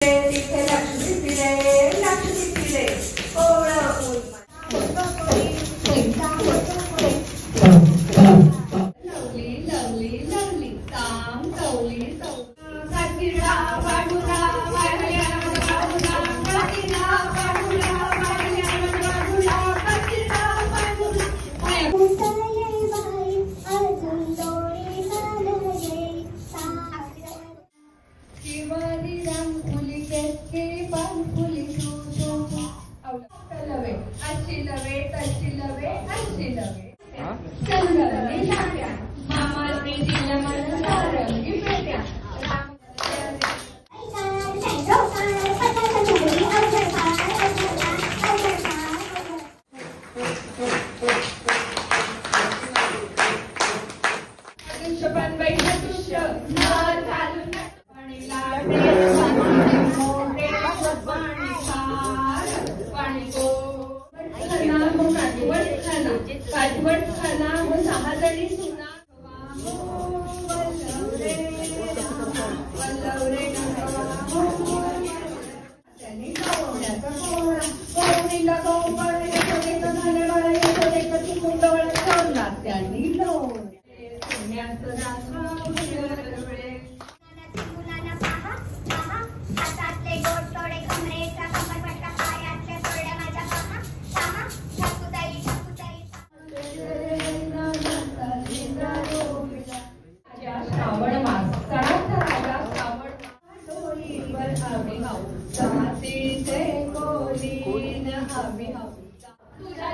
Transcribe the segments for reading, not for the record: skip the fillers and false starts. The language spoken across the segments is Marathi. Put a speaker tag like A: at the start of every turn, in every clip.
A: तिथे लक्ष्मी फिरे कोवळं लवली लवली लवली काम चवली काठीला बाजूला काठीला बाजूला काठीला बाजूला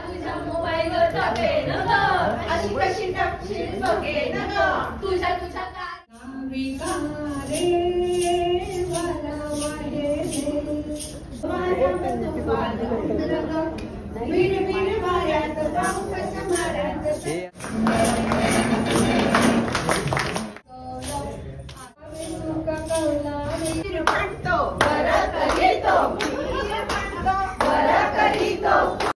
A: तुझ्या मोबाईलवर टाकेन ग अशी कशी टाकशील बघेन ग तुझ्या